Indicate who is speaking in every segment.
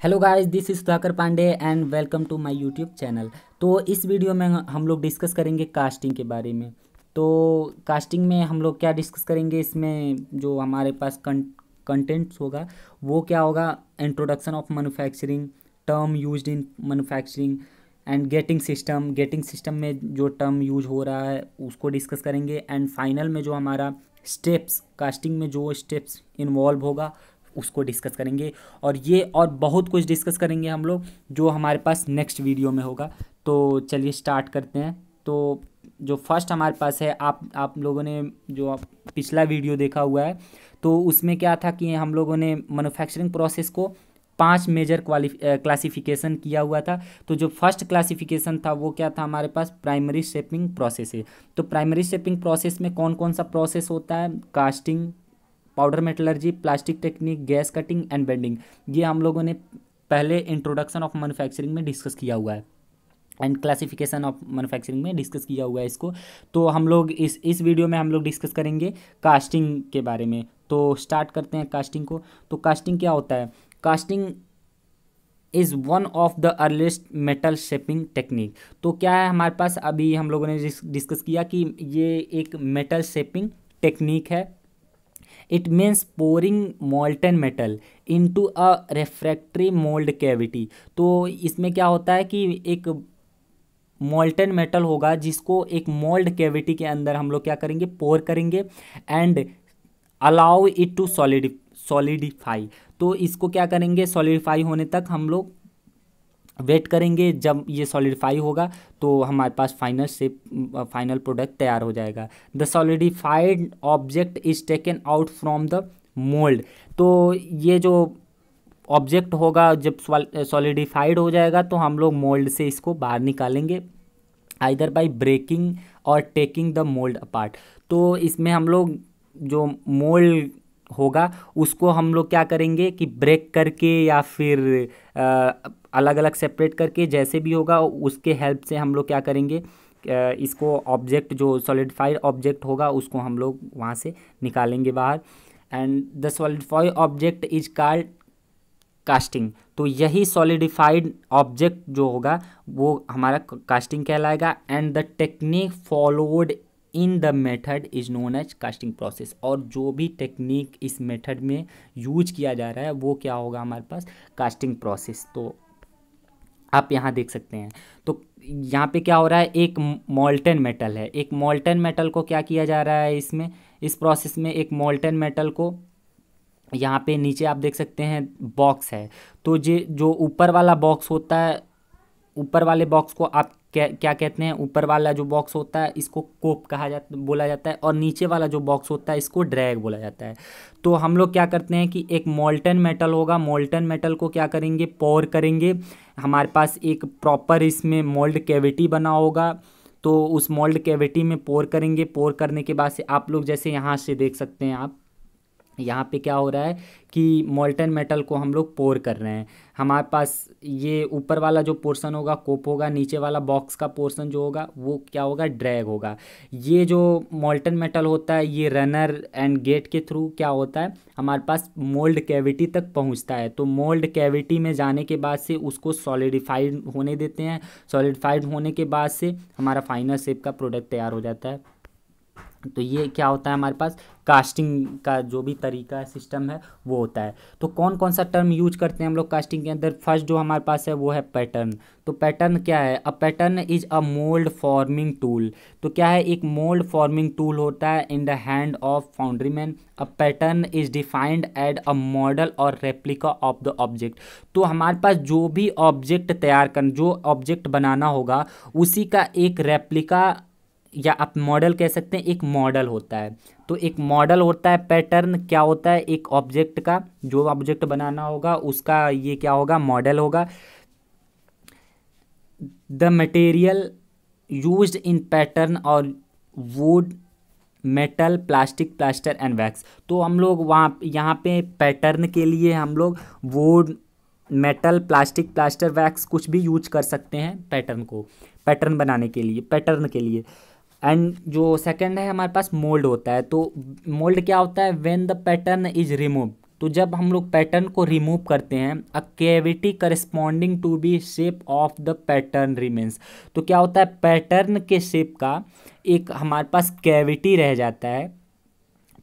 Speaker 1: Hello guys, this is Sudhakar Pandey and welcome to my YouTube channel. तो इस video में हम लोग डिस्कस करेंगे कास्टिंग के बारे में। तो कास्टिंग में हम लोग क्या डिस्कस करेंगे, इसमें जो हमारे पास कंटेंट्स होगा वो क्या होगा, introduction of manufacturing, term used in manufacturing and getting system में जो टर्म यूज हो रहा है उसको डिस्कस करेंगे। एंड फाइनल में जो हमारा स्टेप्स, कास्टिंग में जो स्टेप्स इन्वॉल्व होगा उसको डिस्कस करेंगे। और ये और बहुत कुछ डिस्कस करेंगे हम लोग जो हमारे पास नेक्स्ट वीडियो में होगा। तो चलिए स्टार्ट करते हैं। तो जो फर्स्ट हमारे पास है, आप लोगों ने जो पिछला वीडियो देखा हुआ है तो उसमें क्या था कि हम लोगों ने मैन्युफैक्चरिंग प्रोसेस को 5 मेजर क्लासिफिकेशन किया हुआ था। तो जो फर्स्ट क्लासिफिकेशन था वो क्या था, हमारे पास प्राइमरी शेपिंग प्रोसेस है। तो प्राइमरी शेपिंग प्रोसेस में कौन कौन सा प्रोसेस होता है, casting, powder metallurgy, plastic technique, gas cutting and bending. ये हम लोगों ने पहले इंट्रोडक्शन ऑफ मैन्युफैक्चरिंग में डिस्कस किया हुआ है एंड क्लासिफिकेशन ऑफ मैन्युफैक्चरिंग में डिस्कस किया हुआ है इसको। तो हम लोग इस वीडियो में हम लोग डिस्कस करेंगे कास्टिंग के बारे में। तो स्टार्ट करते हैं कास्टिंग को। तो कास्टिंग क्या होता है? Casting is one of the earliest metal shaping technique. तो क्या है हमारे पास, अभी हम लोगों ने डिस्कस किया कि ये एक मेटल शेपिंग टेक्निक है। It means pouring molten metal into a refractory mould cavity. तो इसमें क्या होता है कि एक मोल्टन मेटल होगा जिसको एक मोल्ड कैविटी के अंदर हम लोग क्या करेंगे, पोर करेंगे and allow it to solidify. तो इसको क्या करेंगे, सॉलिडिफाई होने तक हम लोग वेट करेंगे। जब ये सॉलिडिफाई होगा तो हमारे पास फाइनल प्रोडक्ट तैयार हो जाएगा। The solidified object is taken out from the mould. तो ये जो ऑब्जेक्ट होगा जब सॉलिडिफाइड हो जाएगा तो हम लोग मोल्ड से इसको बाहर निकालेंगे, आइदर बाय ब्रेकिंग और टेकिंग द मोल्ड अपार्ट। तो इसमें हम लोग जो मोल्ड होगा उसको हम लोग क्या करेंगे कि ब्रेक करके या फिर अलग अलग सेपरेट करके, जैसे भी होगा उसके हेल्प से हम लोग क्या करेंगे, इसको ऑब्जेक्ट जो सॉलिडिफाइड ऑब्जेक्ट होगा उसको हम लोग वहाँ से निकालेंगे बाहर। And the solidified object is called casting. तो यही सॉलिडिफाइड ऑब्जेक्ट जो होगा वो हमारा कास्टिंग कहलाएगा। And the technique followed in the method is known as casting process. और जो भी टेक्निक इस मेथड में यूज किया जा रहा है वो क्या होगा हमारे पास, कास्टिंग प्रोसेस। तो आप यहाँ देख सकते हैं। तो यहाँ पे क्या हो रहा है, एक मोल्टन मेटल है, एक मोल्टन मेटल को क्या किया जा रहा है इसमें, इस प्रोसेस में एक मोल्टन मेटल को यहाँ पे नीचे आप देख सकते हैं बॉक्स है। तो जो ऊपर वाला बॉक्स होता है, ऊपर वाले बॉक्स को आप क्या कहते हैं, ऊपर वाला जो बॉक्स होता है इसको कोप बोला जाता है, और नीचे वाला जो बॉक्स होता है इसको ड्रैग बोला जाता है। तो हम लोग क्या करते हैं कि एक मोल्टन मेटल होगा, मोल्टन मेटल को क्या करेंगे, पोर करेंगे। हमारे पास एक प्रॉपर इसमें मोल्ड कैविटी बना होगा, तो उस मोल्ड कैविटी में पोर करेंगे। पोर करने के बाद से आप लोग जैसे यहाँ से देख सकते हैं, आप यहाँ पे क्या हो रहा है कि मोल्टन मेटल को हम लोग पोर कर रहे हैं। हमारे पास ये ऊपर वाला जो पोर्शन होगा कोप होगा, नीचे वाला बॉक्स का पोर्शन जो होगा वो क्या होगा, ड्रैग होगा। ये जो मोल्टन मेटल होता है ये रनर एंड गेट के थ्रू क्या होता है, हमारे पास मोल्ड कैविटी तक पहुंचता है। तो मोल्ड कैविटी में जाने के बाद से उसको सॉलिडिफाइड होने देते हैं। सॉलिडिफाइड होने के बाद से हमारा फाइनल शेप का प्रोडक्ट तैयार हो जाता है। तो ये क्या होता है, हमारे पास कास्टिंग का जो भी तरीका सिस्टम है वो होता है। तो कौन कौन सा टर्म यूज करते हैं हम लोग कास्टिंग के अंदर, फर्स्ट जो हमारे पास है वो है पैटर्न। तो पैटर्न क्या है, a pattern is a mould forming tool. तो क्या है, एक मोल्ड फॉर्मिंग टूल होता है in the hand of foundryman. A pattern is defined as a model और रेप्लिका ऑफ द ऑब्जेक्ट। तो हमारे पास जो भी ऑब्जेक्ट जो ऑब्जेक्ट बनाना होगा उसी का एक रेप्लिका या आप मॉडल कह सकते हैं, एक मॉडल होता है। तो एक मॉडल होता है, पैटर्न क्या होता है, एक ऑब्जेक्ट का, जो ऑब्जेक्ट बनाना होगा उसका ये क्या होगा, मॉडल होगा। The material used in pattern और wood, metal, plastic, plaster and wax. तो हम लोग वहाँ यहाँ पे पैटर्न के लिए हम लोग would, metal, plastic, plaster, wax कुछ भी यूज कर सकते हैं पैटर्न बनाने के लिए, पैटर्न के लिए। एंड जो सेकंड है हमारे पास मोल्ड होता है। तो मोल्ड क्या होता है, when the pattern is remove. तो जब हम लोग पैटर्न को रिमूव करते हैं, a cavity corresponding to be shape of the pattern remains. तो क्या होता है, पैटर्न के शेप का एक हमारे पास कैविटी रह जाता है।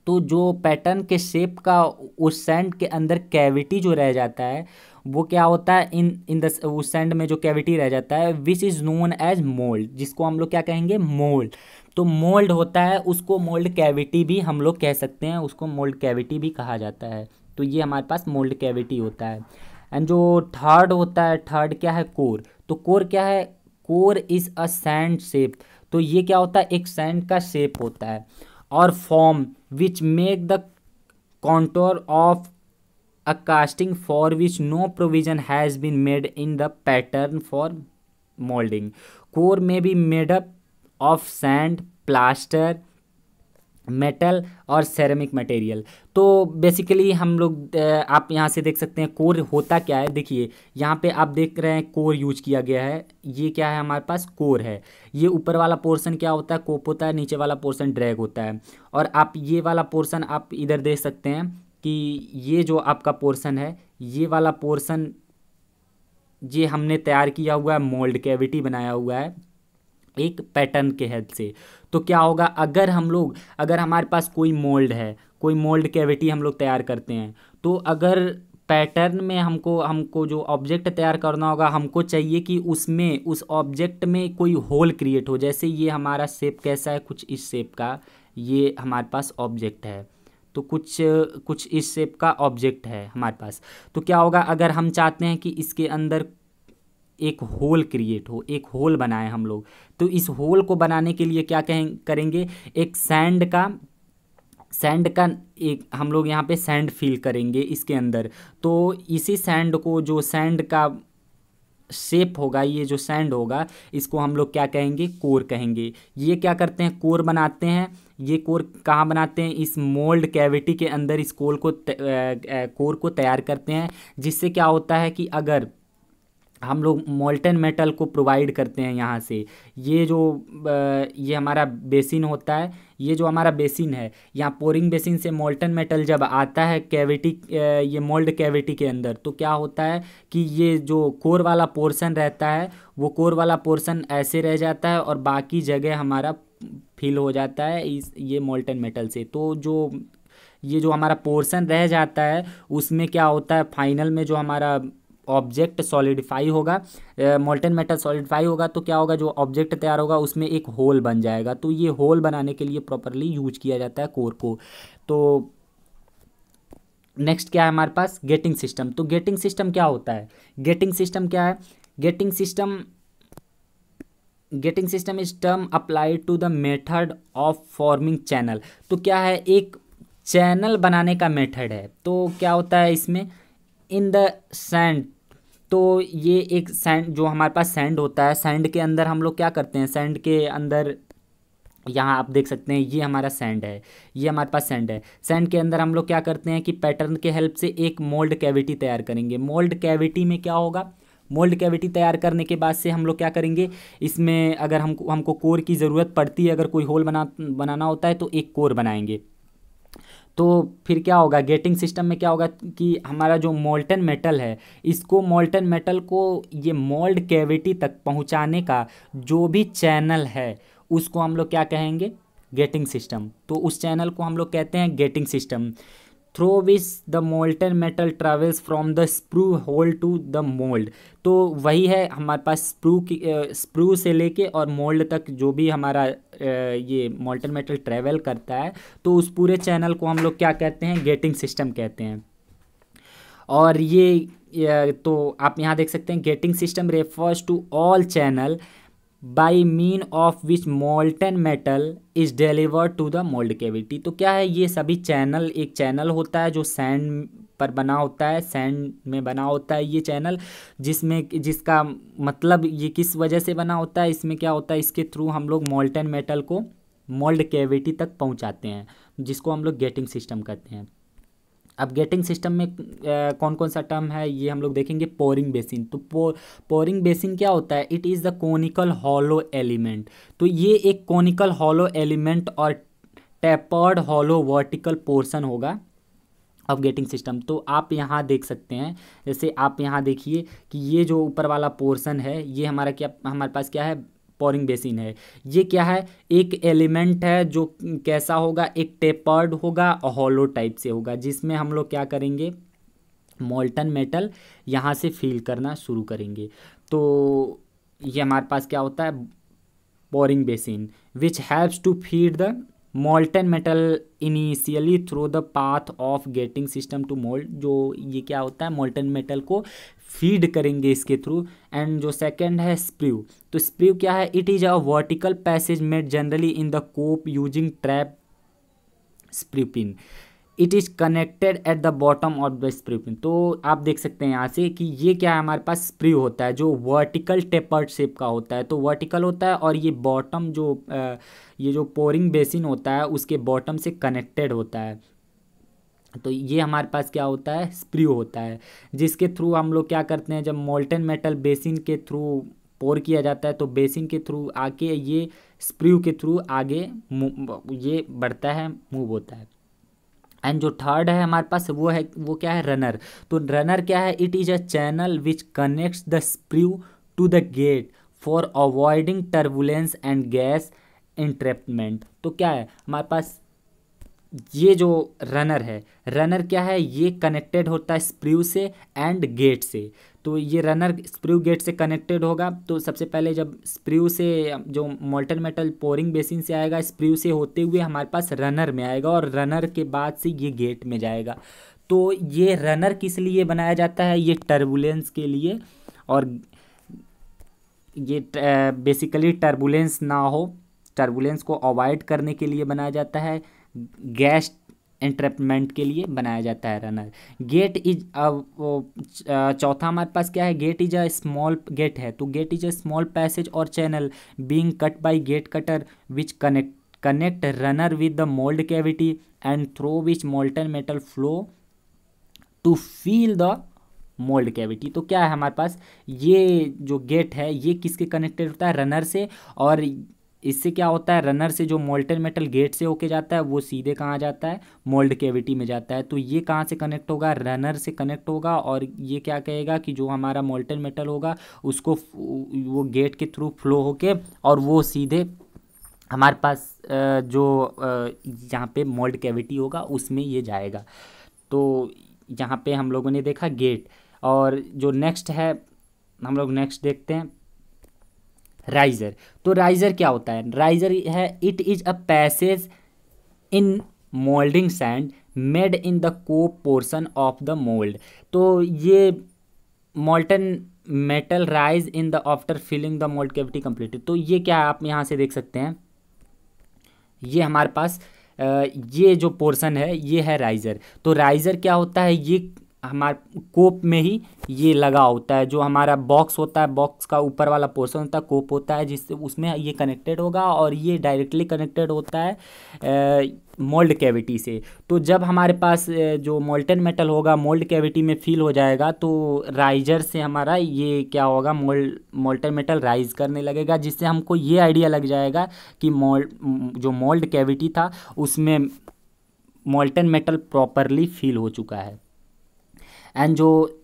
Speaker 1: तो जो पैटर्न के शेप का उस सैंड के अंदर कैविटी जो रह जाता है, वो क्या होता है, इन द उस सैंड में जो कैविटी रह जाता है, which is known as mould, जिसको हम लोग क्या कहेंगे, मोल्ड। तो मोल्ड होता है, उसको मोल्ड कैविटी भी हम लोग कह सकते हैं, उसको मोल्ड कैविटी भी कहा जाता है। तो ये हमारे पास मोल्ड कैविटी होता है। एंड जो थर्ड होता है, थर्ड क्या है, कोर। तो कोर क्या है, core is a sand shape. तो ये क्या होता है, एक सैंड का शेप होता है और form which make the contour of a casting for which no provision has been made in the pattern for molding. Core may be made up of sand, plaster, metal और ceramic material. तो basically हम लोग आप यहाँ से देख सकते हैं कोर होता क्या है। देखिए यहाँ पे आप देख रहे हैं कोर यूज किया गया है। ये क्या है, हमारे पास कोर है। ये ऊपर वाला पोर्शन क्या होता है, कोप होता है, नीचे वाला पोर्शन ड्रैग होता है। और आप ये वाला पोर्शन आप इधर देख सकते हैं कि ये जो आपका पोर्शन है, ये वाला पोर्शन ये हमने तैयार किया हुआ है, मोल्ड कैविटी बनाया हुआ है एक पैटर्न के हेल्प से। तो क्या होगा, अगर हमारे पास कोई मोल्ड है, कोई मोल्ड कैविटी हम लोग तैयार करते हैं, तो अगर पैटर्न में हमको जो ऑब्जेक्ट तैयार करना होगा, हमको चाहिए कि उसमें उस ऑब्जेक्ट में कोई होल क्रिएट हो। जैसे ये हमारा शेप कैसा है, कुछ इस शेप का ये हमारे पास ऑब्जेक्ट है। तो कुछ इस शेप का ऑब्जेक्ट है हमारे पास। तो क्या होगा, अगर हम चाहते हैं कि इसके अंदर एक होल क्रिएट हो, एक होल बनाए हम लोग, तो इस होल को बनाने के लिए क्या करेंगे, एक सैंड का एक हम लोग यहाँ पे सैंड फिल करेंगे इसके अंदर। तो इसी सैंड को, जो सैंड का शेप होगा, ये जो सैंड होगा, इसको हम लोग क्या कहेंगे, कोर कहेंगे। ये क्या करते हैं, कोर बनाते हैं। ये कोर कहाँ बनाते हैं, इस मोल्ड कैविटी के अंदर इस कोर को तैयार करते हैं। जिससे क्या होता है कि अगर हम लोग मोल्टन मेटल को प्रोवाइड करते हैं यहाँ से, ये हमारा बेसिन होता है, ये जो हमारा बेसिन है, यहाँ पोरिंग बेसिन से मोल्टन मेटल जब आता है कैविटी, ये मोल्ड कैविटी के अंदर, तो क्या होता है कि ये जो कोर वाला पोर्शन रहता है, वो कोर वाला पोर्शन ऐसे रह जाता है और बाकी जगह हमारा फिल हो जाता है ये मोल्टन मेटल से। तो ये जो हमारा पोर्शन रह जाता है, उसमें क्या होता है, फाइनल में जो हमारा ऑब्जेक्ट सॉलिडिफाई होगा, मोल्टन मेटल सॉलिडिफाई होगा, तो क्या होगा, जो ऑब्जेक्ट तैयार होगा उसमें एक होल बन जाएगा। तो ये होल बनाने के लिए प्रॉपरली यूज किया जाता है कोर को। तो नेक्स्ट क्या है हमारे पास, गेटिंग सिस्टम। तो गेटिंग सिस्टम क्या होता है, गेटिंग सिस्टम क्या है, gating system is term applied to the method of forming channel. तो क्या है, एक चैनल बनाने का मेथड है। तो क्या होता है इसमें, इन द सैंड। तो ये एक सैंड, जो हमारे पास सैंड होता है, सैंड के अंदर हम लोग क्या करते हैं, सैंड के अंदर यहाँ आप देख सकते हैं, ये हमारा सैंड है, ये हमारे पास सैंड है। सैंड के अंदर हम लोग क्या करते हैं कि पैटर्न के हेल्प से एक मोल्ड कैविटी तैयार करेंगे। मोल्ड कैविटी में क्या होगा, मोल्ड कैविटी तैयार करने के बाद से हम लोग क्या करेंगे, इसमें अगर हमको कोर की ज़रूरत पड़ती है, अगर कोई होल बनाना होता है, तो एक कोर बनाएंगे। तो फिर क्या होगा, गेटिंग सिस्टम में क्या होगा कि हमारा जो मोल्टन मेटल है, इसको मोल्टन मेटल को ये मोल्ड कैविटी तक पहुंचाने का जो भी चैनल है, उसको हम लोग क्या कहेंगे, गेटिंग सिस्टम। तो उस चैनल को हम लोग कहते हैं gating system. Through which the molten metal travels from the sprue hole to the mould. तो वही है हमारे पास, स्प्रू से लेके और मोल्ड तक जो भी हमारा ये मोल्टन मेटल ट्रेवल करता है, तो उस पूरे चैनल को हम लोग क्या कहते हैं, गेटिंग सिस्टम कहते हैं। और ये तो आप यहाँ देख सकते हैं, gating system refers to all channel by mean of which molten metal is delivered to the mould cavity. तो क्या है, ये सभी चैनल, एक चैनल होता है जो सैंड पर बना होता है, सैंड में बना होता है ये चैनल, जिसका मतलब ये किस वजह से बना होता है, इसमें क्या होता है, इसके थ्रू हम लोग मोल्टन मेटल को मोल्ड कैविटी तक पहुंचाते हैं, जिसको हम लोग गेटिंग सिस्टम कहते हैं। अब गेटिंग सिस्टम में कौन कौन सा टर्म है, ये हम लोग देखेंगे। Pouring basin. तो पोरिंग बेसिन क्या होता है, it is the conical hollow element. तो ये एक कोनिकल हॉलो एलिमेंट और टेपर्ड हॉलो वर्टिकल पोर्शन होगा, ऑफ गेटिंग सिस्टम। तो आप यहाँ देख सकते हैं, जैसे आप यहाँ देखिए कि ये जो ऊपर वाला पोर्शन है ये हमारा क्या, हमारे पास क्या है, पोरिंग बेसिन है। ये क्या है, एक एलिमेंट है जो कैसा होगा, एक टेपर्ड होगा और हॉलो टाइप से होगा, जिसमें हम लोग क्या करेंगे, मोल्टन मेटल यहाँ से फील करना शुरू करेंगे। तो ये हमारे पास क्या होता है, pouring basin which helps to feed the molten metal initially through the path of gating system to mould. जो ये क्या होता है, मोल्टन मेटल को फीड करेंगे इसके थ्रू। एंड जो सेकंड है स्प्रू, तो स्प्रू क्या है, it is a vertical passage made generally in the cope using trap sprue pin. It is connected at the bottom of the sprue pin. तो आप देख सकते हैं यहाँ से कि ये क्या है, हमारे पास स्प्रू होता है जो वर्टिकल टेपर्ड शेप का होता है। तो वर्टिकल होता है और ये बॉटम जो ये जो पोरिंग बेसिन होता है उसके बॉटम से कनेक्टेड होता है। तो ये हमारे पास क्या होता है, स्प्रू होता है, जिसके थ्रू हम लोग क्या करते हैं, जब मोल्टन मेटल बेसिन के थ्रू पोर किया जाता है तो बेसिन के थ्रू आके ये स्प्रू के थ्रू आगे ये बढ़ता है, मूव होता है। एंड जो थर्ड है हमारे पास वो है, वो क्या है, रनर। तो रनर क्या है, it is a channel which connects the sprue to the gate for avoiding turbulence and gas entrapment. तो क्या है हमारे पास, ये जो रनर है, रनर क्या है, ये कनेक्टेड होता है स्प्रू से एंड गेट से। तो ये रनर स्प्रू गेट से कनेक्टेड होगा। तो सबसे पहले जब स्प्रू से जो मोल्टन मेटल पोरिंग बेसिन से आएगा, स्प्रू से होते हुए हमारे पास रनर में आएगा और रनर के बाद से ये गेट में जाएगा। तो ये रनर किस लिए बनाया जाता है, ये टर्बुलेंस के लिए, और ये बेसिकली टर्बुलेंस ना हो, टर्बुलेंस को अवॉइड करने के लिए बनाया जाता है, गैस एंट्रैपमेंट के लिए बनाया जाता है रनर। गेट इज चौथा हमारे पास क्या है, gate is a small, gate है तो gate is a small passage और channel being cut by gate cutter which connect runner with the mould cavity and through which molten metal flow to fill the mould cavity. तो क्या है हमारे पास, ये जो gate है ये किसके कनेक्टेड होता है, रनर से। और इससे क्या होता है, रनर से जो मोल्टन मेटल गेट से होके जाता है वो सीधे कहाँ जाता है, मोल्ड कैविटी में जाता है। तो ये कहाँ से कनेक्ट होगा, रनर से कनेक्ट होगा, और ये क्या कहेगा कि जो हमारा मोल्टन मेटल होगा उसको वो गेट के थ्रू फ्लो होके और वो सीधे हमारे पास जो यहाँ पे मोल्ड कैविटी होगा उसमें ये जाएगा। तो यहाँ पे हम लोगों ने देखा गेट। और जो नेक्स्ट है, हम लोग नेक्स्ट देखते हैं राइजर। तो राइजर क्या होता है, राइजर है, it is a passage in moulding sand made in the cope portion of the mould. तो ये molten metal rise in the after filling the mould cavity completed. तो ये क्या है, आप यहाँ से देख सकते हैं, ये हमारे पास ये जो पोर्शन है ये है राइजर। तो राइजर क्या होता है, ये हमारे कोप में ही ये लगा होता है, जो हमारा बॉक्स होता है, बॉक्स का ऊपर वाला पोर्शन होता है, कोप होता है, जिससे उसमें ये कनेक्टेड होगा और ये डायरेक्टली कनेक्टेड होता है मोल्ड कैविटी से। तो जब हमारे पास जो मोल्टन मेटल होगा मोल्ड कैविटी में फिल हो जाएगा तो राइजर से हमारा ये क्या होगा, मोल्टन मेटल राइज करने लगेगा, जिससे हमको ये आइडिया लग जाएगा कि जो मोल्ड कैविटी था उसमें मोल्टन मेटल प्रॉपरली फिल हो चुका है। एंड जो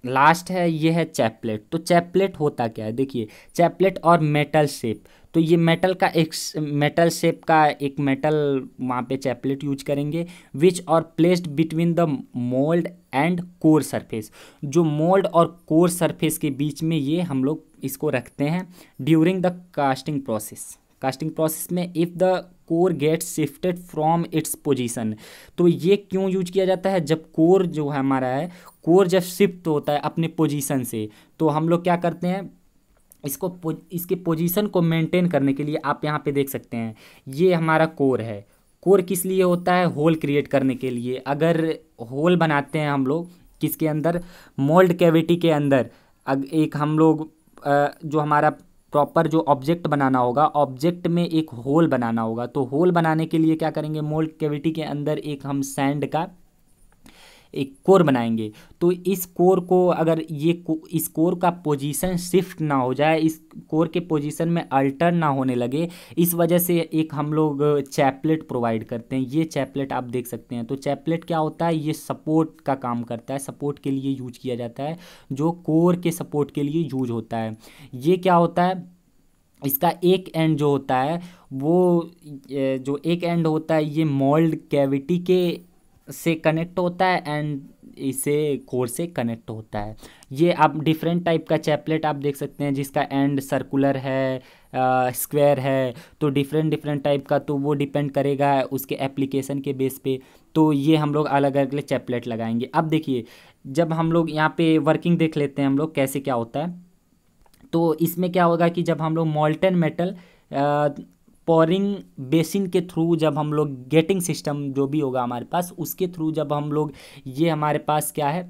Speaker 1: लास्ट है ये है चैपलेट। तो चैपलेट होता क्या है, देखिए चैपलेट और मेटल शेप। तो ये मेटल का एक मेटल शेप का एक मेटल वहाँ पे चैपलेट यूज करेंगे, विच और placed between the mould and core surface. जो मोल्ड और कोर सरफेस के बीच में ये हम लोग इसको रखते हैं during the casting process. Casting process में if the core gets shifted from its position. तो ये क्यों यूज किया जाता है, जब कोर जो है हमारा है, कोर जब शिफ्ट होता है अपने पोजीशन से, तो हम लोग क्या करते हैं, इसके पोजीशन को मेंटेन करने के लिए आप यहाँ पे देख सकते हैं ये हमारा कोर है। कोर किस लिए होता है, होल क्रिएट करने के लिए। अगर होल बनाते हैं हम लोग किसके अंदर, मोल्ड कैविटी के अंदर, एक हम लोग जो हमारा प्रॉपर जो ऑब्जेक्ट बनाना होगा, ऑब्जेक्ट में एक होल बनाना होगा। तो होल बनाने के लिए क्या करेंगे, मोल्ड कैविटी के अंदर एक हम सैंड का एक कोर बनाएंगे। तो इस कोर को अगर इस कोर का पोजीशन शिफ्ट ना हो जाए, इस कोर के पोजीशन में अल्टर ना होने लगे, इस वजह से एक हम लोग चैपलेट प्रोवाइड करते हैं। ये चैपलेट आप देख सकते हैं। तो चैपलेट क्या होता है, ये सपोर्ट का काम करता है, सपोर्ट के लिए यूज किया जाता है, जो कोर के सपोर्ट के लिए यूज होता है। ये क्या होता है, इसका एक एंड जो होता है वो जो एक एंड होता है ये मोल्ड कैविटी के से कनेक्ट होता है एंड इसे कोर से कनेक्ट होता है। ये आप डिफरेंट टाइप का चैपलेट आप देख सकते हैं जिसका एंड सर्कुलर है, स्क्वायर है, तो डिफरेंट डिफरेंट टाइप का, तो वो डिपेंड करेगा उसके एप्लीकेशन के बेस पे। तो ये हम लोग अलग अलग चैपलेट लगाएंगे। अब देखिए, जब हम लोग यहाँ पे वर्किंग देख लेते हैं हम लोग कैसे क्या होता है। तो इसमें क्या होगा कि जब हम लोग मॉल्टन मेटल पोरिंग बेसिन के थ्रू, जब हम लोग गेटिंग सिस्टम जो भी होगा हमारे पास उसके थ्रू, जब हम लोग, ये हमारे पास क्या है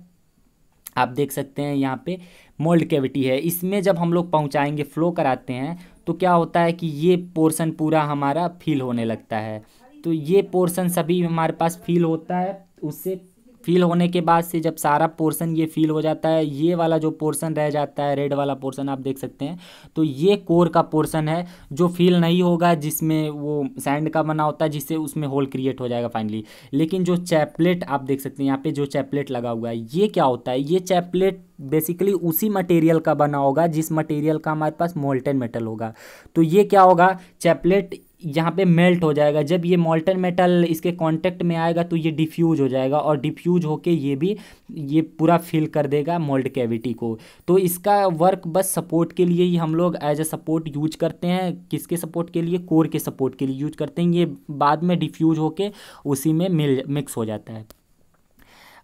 Speaker 1: आप देख सकते हैं यहाँ पे मोल्ड कैविटी है, इसमें जब हम लोग पहुँचाएंगे फ्लो कराते हैं तो क्या होता है कि ये पोर्शन पूरा हमारा फिल होने लगता है। तो ये पोर्शन सभी हमारे पास फिल होता है। उससे फिल होने के बाद से जब सारा पोर्शन ये फिल हो जाता है, ये वाला जो पोर्शन रह जाता है, रेड वाला पोर्शन आप देख सकते हैं, तो ये कोर का पोर्शन है जो फिल नहीं होगा, जिसमें वो सैंड का बना होता है, जिससे उसमें होल क्रिएट हो जाएगा फाइनली। लेकिन जो चैपलेट आप देख सकते हैं यहाँ पे, जो चैपलेट लगा हुआ है, ये क्या होता है, ये चैपलेट बेसिकली उसी मटेरियल का बना होगा जिस मटेरियल का हमारे पास मोल्टन मेटल होगा। तो ये क्या होगा, चैपलेट यहाँ पे मेल्ट हो जाएगा। जब ये मोल्टन मेटल इसके कांटेक्ट में आएगा तो ये डिफ्यूज हो जाएगा, और डिफ्यूज होके ये पूरा फिल कर देगा मोल्ड कैविटी को। तो इसका वर्क बस सपोर्ट के लिए ही हम लोग एज अ सपोर्ट यूज करते हैं। किसके सपोर्ट के लिए, कोर के सपोर्ट के लिए यूज करते हैं। ये बाद में डिफ्यूज होके उसी में मिक्स हो जाता है।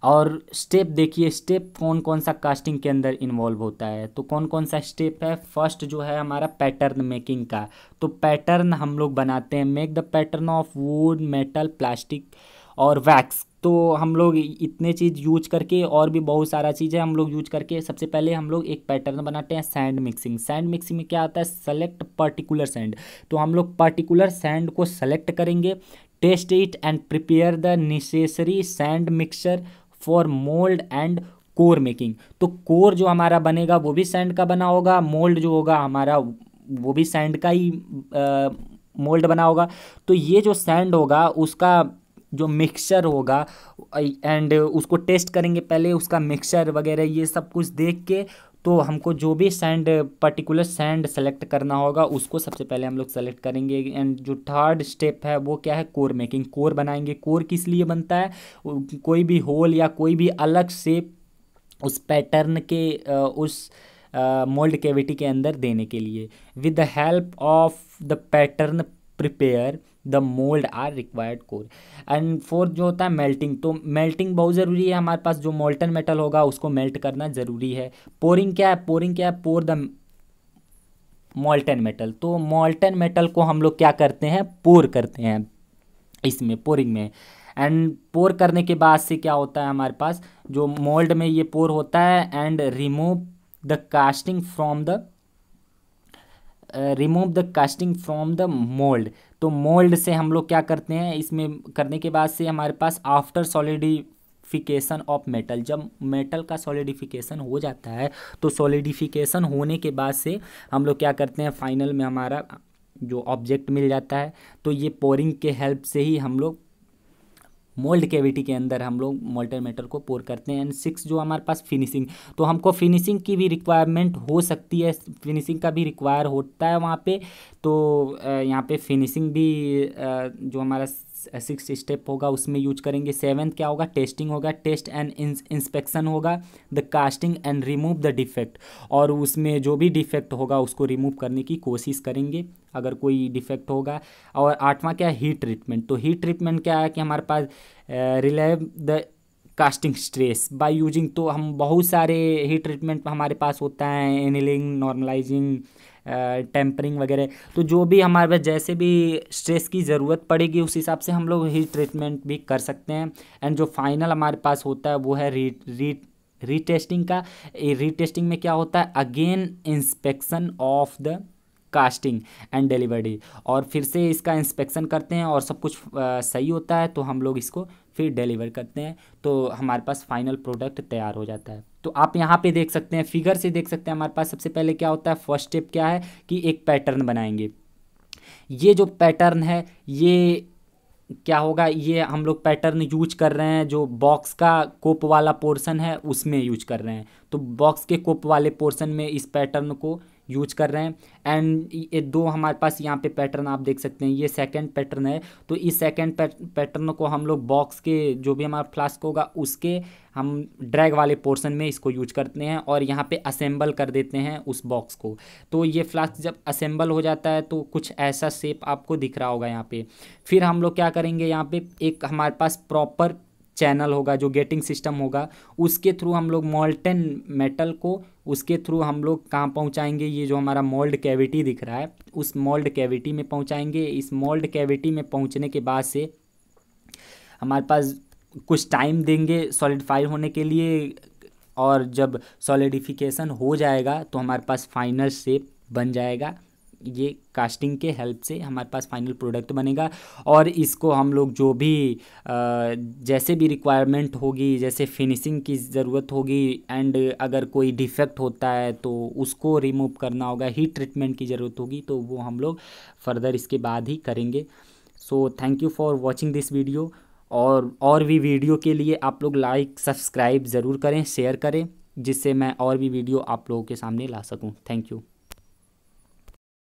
Speaker 1: और स्टेप देखिए, स्टेप कौन कौन सा कास्टिंग के अंदर इन्वॉल्व होता है। तो कौन कौन सा स्टेप है, फर्स्ट जो है हमारा पैटर्न मेकिंग का। तो पैटर्न हम लोग बनाते हैं, make the pattern of would, metal, plastic और वैक्स। तो हम लोग इतने चीज़ यूज करके, और भी बहुत सारा चीज़ें हम लोग यूज करके, सबसे पहले हम लोग एक पैटर्न बनाते हैं सैंड मिक्सिंग। सैंड मिक्सिंग में क्या आता है, सेलेक्ट पर्टिकुलर सैंड। तो हम लोग पर्टिकुलर सैंड को सेलेक्ट करेंगे, test it and prepare the necessary sand mixture for mould and core making. तो कोर जो हमारा बनेगा वो भी सैंड का बना होगा, मोल्ड जो होगा हमारा वो भी सैंड का ही मोल्ड बना होगा। तो ये जो सैंड होगा उसका जो मिक्सचर होगा, एंड उसको टेस्ट करेंगे पहले, उसका मिक्सचर वगैरह ये सब कुछ देख के, तो हमको जो भी सैंड, पर्टिकुलर सैंड सेलेक्ट करना होगा उसको सबसे पहले हम लोग सेलेक्ट करेंगे। एंड जो थर्ड स्टेप है वो क्या है, कोर मेकिंग। कोर बनाएंगे। कोर किस लिए बनता है, कोई भी होल या कोई भी अलग शेप उस पैटर्न के उस मोल्ड कैविटी के अंदर देने के लिए। With the help of the pattern prepare the mould are required core. And fourth जो होता है मेल्टिंग। तो मेल्टिंग बहुत ज़रूरी है, हमारे पास जो मोल्टन मेटल होगा उसको मेल्ट करना ज़रूरी है। पोरिंग क्या है, पोरिंग क्या है, पोर द मोल्टन मेटल। तो मोल्टन मेटल को हम लोग क्या करते हैं, पोर करते हैं इसमें, पोरिंग में। एंड पोर करने के बाद से क्या होता है, हमारे पास जो मोल्ड में ये पोर होता है, and remove the casting from the mould. तो मोल्ड से हम लोग क्या करते हैं, इसमें करने के बाद से हमारे पास आफ्टर सॉलिडिफिकेशन ऑफ मेटल, जब मेटल का सॉलिडिफिकेशन हो जाता है, तो सॉलिडिफिकेशन होने के बाद से हम लोग क्या करते हैं, फाइनल में हमारा जो ऑब्जेक्ट मिल जाता है। तो ये पोरिंग के हेल्प से ही हम लोग मोल्ड कैविटी के अंदर हम लोग मोल्टन मेटल को पोर करते हैं। एंड 6 जो हमारे पास फिनिशिंग। तो हमको फिनिशिंग की भी रिक्वायरमेंट हो सकती है, फिनिशिंग का भी रिक्वायर होता है वहाँ पे। तो यहाँ पे फिनिशिंग भी जो हमारा 6 स्टेप होगा उसमें यूज करेंगे। 7th क्या होगा, टेस्टिंग होगा। टेस्ट एंड इंस्पेक्शन होगा the casting and remove the defect. और उसमें जो भी डिफेक्ट होगा उसको रिमूव करने की कोशिश करेंगे अगर कोई डिफेक्ट होगा। और 8वां क्या है, हीट ट्रीटमेंट। तो हीट ट्रीटमेंट क्या है कि हमारे पास relieve the casting stress by using. तो हम बहुत सारे हीट ट्रीटमेंट हमारे पास होता है, एनिलिंग, नॉर्मलाइजिंग, टेम्परिंग वगैरह। तो जो भी हमारे पास जैसे भी स्ट्रेस की ज़रूरत पड़ेगी उस हिसाब से हम लोग हीट ट्रीटमेंट भी कर सकते हैं। एंड जो फाइनल हमारे पास होता है वो है रीटेस्टिंग का। रीटेस्टिंग में क्या होता है, again inspection of the casting and delivery. और फिर से इसका इंस्पेक्शन करते हैं और सब कुछ सही होता है तो हम लोग इसको फिर डिलीवर करते हैं, तो हमारे पास फाइनल प्रोडक्ट तैयार हो जाता है। तो आप यहाँ पे देख सकते हैं, फिगर से देख सकते हैं हमारे पास सबसे पहले क्या होता है। फर्स्ट स्टेप क्या है कि एक पैटर्न बनाएंगे। ये जो पैटर्न है ये क्या होगा, ये हम लोग पैटर्न यूज कर रहे हैं जो बॉक्स का कोप वाला पोर्शन है उसमें यूज कर रहे हैं। तो बॉक्स के कोप वाले पोर्शन में इस पैटर्न को यूज कर रहे हैं। एंड ये दो हमारे पास यहाँ पे पैटर्न आप देख सकते हैं, ये सेकंड पैटर्न है। तो इस सेकंड पैटर्न को हम लोग बॉक्स के जो भी हमारा फ्लास्क होगा उसके हम ड्रैग वाले पोर्शन में इसको यूज करते हैं और यहाँ पे असेंबल कर देते हैं उस बॉक्स को। तो ये फ्लास्क जब असेंबल हो जाता है तो कुछ ऐसा शेप आपको दिख रहा होगा यहाँ पे। फिर हम लोग क्या करेंगे, यहाँ पे एक हमारे पास प्रॉपर चैनल होगा जो गेटिंग सिस्टम होगा, उसके थ्रू हम लोग मोल्टेन मेटल को उसके थ्रू हम लोग कहाँ पहुँचाएंगे, ये जो हमारा मोल्ड कैविटी दिख रहा है उस मोल्ड कैविटी में पहुँचाएंगे। इस मोल्ड कैविटी में पहुँचने के बाद से हमारे पास कुछ टाइम देंगे सॉलिडिफाई होने के लिए, और जब सॉलिडिफिकेशन हो जाएगा तो हमारे पास फाइनल शेप बन जाएगा। ये कास्टिंग के हेल्प से हमारे पास फाइनल प्रोडक्ट बनेगा। और इसको हम लोग जो भी जैसे भी रिक्वायरमेंट होगी, जैसे फिनिशिंग की ज़रूरत होगी एंड अगर कोई डिफेक्ट होता है तो उसको रिमूव करना होगा, हीट ट्रीटमेंट की ज़रूरत होगी तो वो हम लोग फर्दर इसके बाद ही करेंगे। So thank you for watching this video. और भी वीडियो के लिए आप लोग लाइक सब्सक्राइब ज़रूर करें, शेयर करें, जिससे मैं और भी वीडियो आप लोगों के सामने ला सकूं। Thank you.